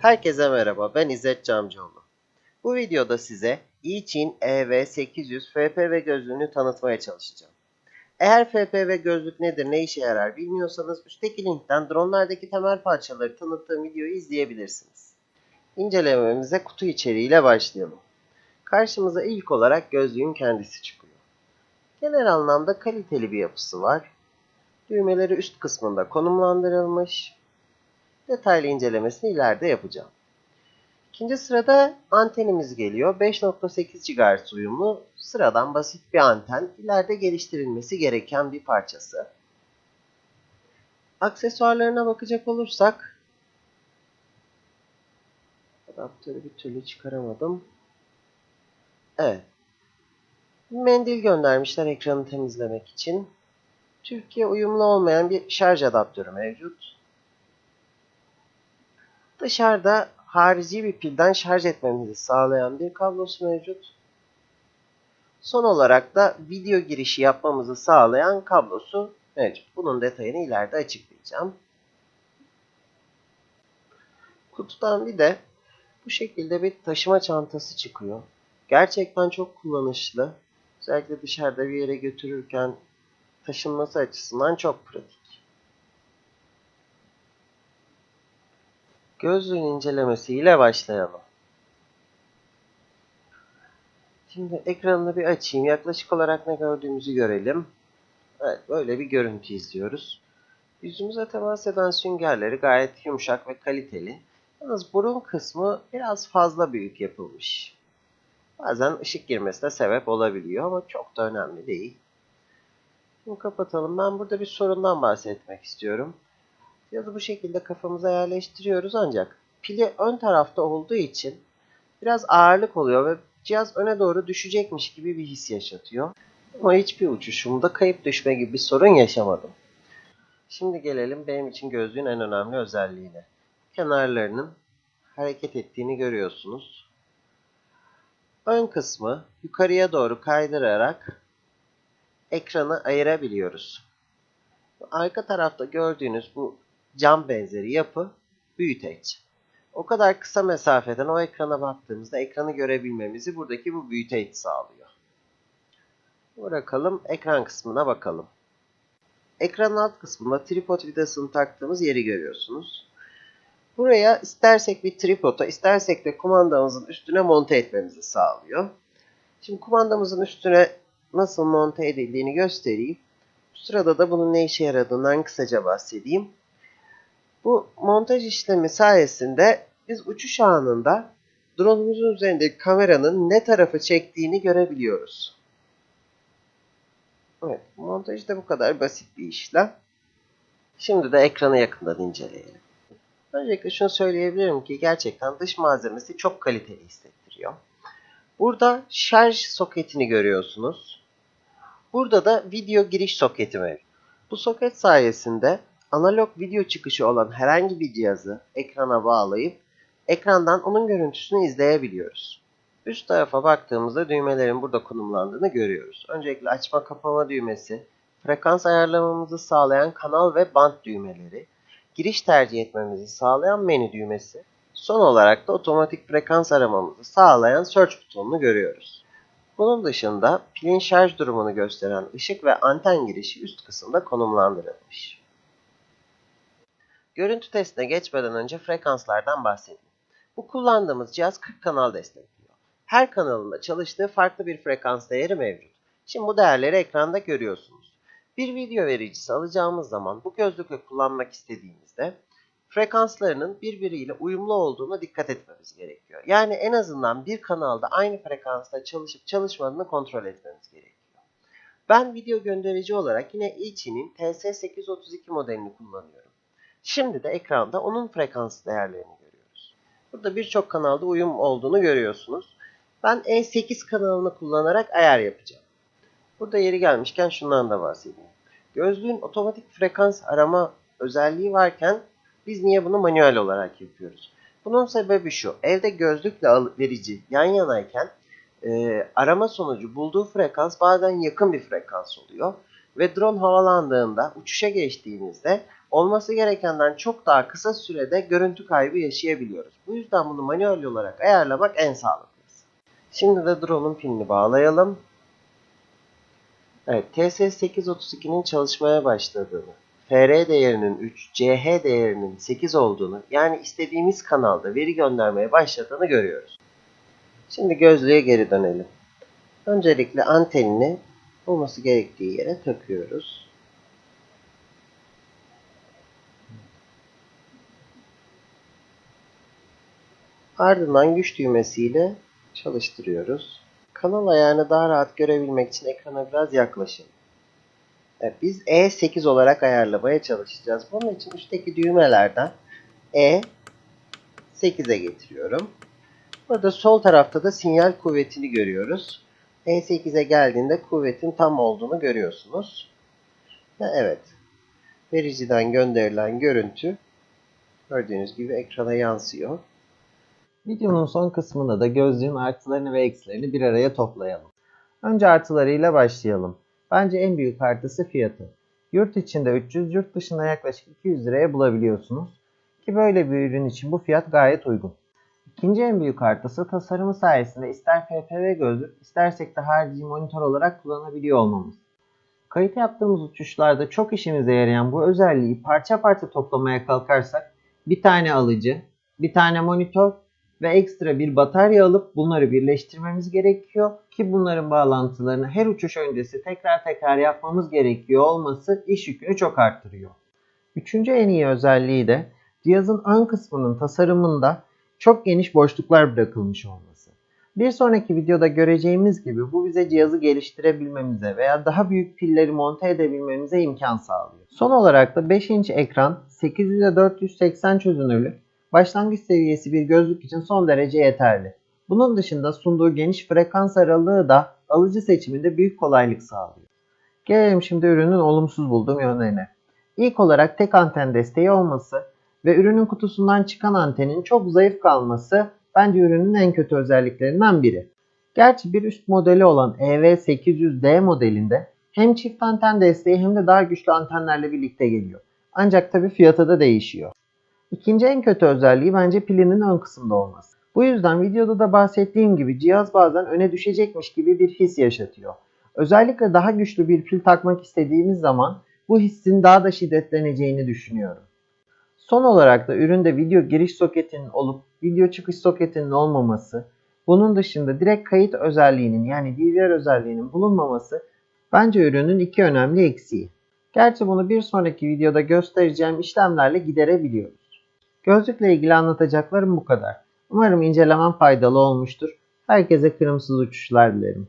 Herkese merhaba, ben İzzet Camcıoğlu. Bu videoda size iChin EV800 FPV gözlüğünü tanıtmaya çalışacağım. Eğer FPV gözlük nedir, ne işe yarar bilmiyorsanız üstteki linkten dronlardaki temel parçaları tanıttığım videoyu izleyebilirsiniz. İncelememize kutu içeriğiyle başlayalım. Karşımıza ilk olarak gözlüğün kendisi çıkıyor. Genel anlamda kaliteli bir yapısı var. Düğmeleri üst kısmında konumlandırılmış. Detaylı incelemesini ileride yapacağım. İkinci sırada antenimiz geliyor. 5.8 GHz uyumlu sıradan basit bir anten. İleride geliştirilmesi gereken bir parçası. Aksesuarlarına bakacak olursak adaptörü bir türlü çıkaramadım. Evet. Mendil göndermişler ekranı temizlemek için. Türkiye uyumlu olmayan bir şarj adaptörü mevcut. Dışarıda harici bir pilden şarj etmemizi sağlayan bir kablosu mevcut. Son olarak da video girişi yapmamızı sağlayan kablosu mevcut. Bunun detayını ileride açıklayacağım. Kutudan bir de bu şekilde bir taşıma çantası çıkıyor. Gerçekten çok kullanışlı. Özellikle dışarıda bir yere götürürken taşınması açısından çok pratik. Gözlüğün incelemesiyle başlayalım. Şimdi ekranını bir açayım. Yaklaşık olarak ne gördüğümüzü görelim. Evet, böyle bir görüntü izliyoruz. Yüzümüze temas eden süngerleri gayet yumuşak ve kaliteli. Yalnız burun kısmı biraz fazla büyük yapılmış. Bazen ışık girmesine sebep olabiliyor ama çok da önemli değil. Bunu kapatalım. Ben burada bir sorundan bahsetmek istiyorum. Cihazı bu şekilde kafamıza yerleştiriyoruz ancak pili ön tarafta olduğu için biraz ağırlık oluyor ve cihaz öne doğru düşecekmiş gibi bir his yaşatıyor. Ama hiçbir uçuşumda kayıp düşme gibi bir sorun yaşamadım. Şimdi gelelim benim için gözlüğün en önemli özelliğine. Kenarlarının hareket ettiğini görüyorsunuz. Ön kısmı yukarıya doğru kaydırarak ekranı ayırabiliyoruz. Arka tarafta gördüğünüz bu cam benzeri yapı büyüteç. O kadar kısa mesafeden o ekrana baktığımızda ekranı görebilmemizi buradaki bu büyüteç sağlıyor. Bırakalım, ekran kısmına bakalım. Ekranın alt kısmında tripod vidasını taktığımız yeri görüyorsunuz. Buraya istersek bir tripoda, istersek de kumandamızın üstüne monte etmemizi sağlıyor. Şimdi kumandamızın üstüne nasıl monte edildiğini göstereyim. Bu sırada da bunun ne işe yaradığından kısaca bahsedeyim. Bu montaj işlemi sayesinde biz uçuş anında drone'umuzun üzerindeki kameranın ne tarafı çektiğini görebiliyoruz. Evet, montaj da bu kadar basit bir işlem. Şimdi de ekranı yakından inceleyelim. Öncelikle şunu söyleyebilirim ki gerçekten dış malzemesi çok kaliteli hissettiriyor. Burada şarj soketini görüyorsunuz. Burada da video giriş soketi mevcut. Bu soket sayesinde analog video çıkışı olan herhangi bir cihazı ekrana bağlayıp ekrandan onun görüntüsünü izleyebiliyoruz. Üst tarafa baktığımızda düğmelerin burada konumlandığını görüyoruz. Öncelikle açma kapama düğmesi, frekans ayarlamamızı sağlayan kanal ve band düğmeleri, giriş tercih etmemizi sağlayan menü düğmesi, son olarak da otomatik frekans aramamızı sağlayan search butonunu görüyoruz. Bunun dışında pilin şarj durumunu gösteren ışık ve anten girişi üst kısımda konumlandırılmış. Görüntü testine geçmeden önce frekanslardan bahsedeyim. Bu kullandığımız cihaz 40 kanal destekliyor. Her kanalında çalıştığı farklı bir frekans değeri mevcut. Şimdi bu değerleri ekranda görüyorsunuz. Bir video vericisi alacağımız zaman bu gözlükle kullanmak istediğimizde frekanslarının birbiriyle uyumlu olduğuna dikkat etmemiz gerekiyor. Yani en azından bir kanalda aynı frekansta çalışıp çalışmadığını kontrol etmemiz gerekiyor. Ben video gönderici olarak yine iChin'in TS832 modelini kullanıyorum. Şimdi de ekranda onun frekans değerlerini görüyoruz. Burada birçok kanalda uyum olduğunu görüyorsunuz. Ben E8 kanalını kullanarak ayar yapacağım. Burada yeri gelmişken şundan da bahsedeyim. Gözlüğün otomatik frekans arama özelliği varken biz niye bunu manuel olarak yapıyoruz? Bunun sebebi şu. Evde gözlükle verici yan yanayken arama sonucu bulduğu frekans bazen yakın bir frekans oluyor. Ve drone havalandığında, uçuşa geçtiğimizde olması gerekenden çok daha kısa sürede görüntü kaybı yaşayabiliyoruz. Bu yüzden bunu manuel olarak ayarlamak en sağlıklısı. Şimdi de drone'un pilini bağlayalım. Evet, TS832'nin çalışmaya başladığını, FR değerinin 3, CH değerinin 8 olduğunu, yani istediğimiz kanalda veri göndermeye başladığını görüyoruz. Şimdi gözlüğe geri dönelim. Öncelikle antenini olması gerektiği yere takıyoruz. Ardından güç düğmesiyle çalıştırıyoruz. Kanal ayarını daha rahat görebilmek için ekrana biraz yaklaşalım. Evet, biz E8 olarak ayarlamaya çalışacağız. Bunun için üstteki düğmelerden E8'e getiriyorum. Burada sol tarafta da sinyal kuvvetini görüyoruz. E8'e geldiğinde kuvvetin tam olduğunu görüyorsunuz. Ve evet, vericiden gönderilen görüntü gördüğünüz gibi ekrana yansıyor. Videonun son kısmında da gözlüğün artılarını ve eksilerini bir araya toplayalım. Önce artılarıyla başlayalım. Bence en büyük artısı fiyatı. Yurt içinde 300, yurt dışında yaklaşık 200 liraya bulabiliyorsunuz. Ki böyle bir ürün için bu fiyat gayet uygun. İkinci en büyük artısı tasarımı sayesinde ister FPV gözlük, istersek de harici monitör olarak kullanabiliyor olmamız. Kayıt yaptığımız uçuşlarda çok işimize yarayan bu özelliği parça parça toplamaya kalkarsak bir tane alıcı, bir tane monitör ve ekstra bir batarya alıp bunları birleştirmemiz gerekiyor ki bunların bağlantılarını her uçuş öncesi tekrar tekrar yapmamız gerekiyor olması iş yükünü çok arttırıyor. Üçüncü en iyi özelliği de cihazın ön kısmının tasarımında çok geniş boşluklar bırakılmış olması. Bir sonraki videoda göreceğimiz gibi bu bize cihazı geliştirebilmemize veya daha büyük pilleri monte edebilmemize imkan sağlıyor. Son olarak da 5 inç ekran, 800'e 480 çözünürlük, başlangıç seviyesi bir gözlük için son derece yeterli. Bunun dışında sunduğu geniş frekans aralığı da alıcı seçiminde büyük kolaylık sağlıyor. Gelelim şimdi ürünün olumsuz bulduğum yönlerine. İlk olarak tek anten desteği olması ve ürünün kutusundan çıkan antenin çok zayıf kalması bence ürünün en kötü özelliklerinden biri. Gerçi bir üst modeli olan EV800D modelinde hem çift anten desteği hem de daha güçlü antenlerle birlikte geliyor. Ancak tabi fiyatı da değişiyor. İkinci en kötü özelliği bence pilinin ön kısımda olması. Bu yüzden videoda da bahsettiğim gibi cihaz bazen öne düşecekmiş gibi bir his yaşatıyor. Özellikle daha güçlü bir pil takmak istediğimiz zaman bu hissin daha da şiddetleneceğini düşünüyorum. Son olarak da üründe video giriş soketinin olup video çıkış soketinin olmaması, bunun dışında direkt kayıt özelliğinin yani DVR özelliğinin bulunmaması bence ürünün iki önemli eksiği. Gerçi bunu bir sonraki videoda göstereceğim işlemlerle giderebiliyoruz. Gözlükle ilgili anlatacaklarım bu kadar. Umarım incelemem faydalı olmuştur. Herkese kırımsız uçuşlar dilerim.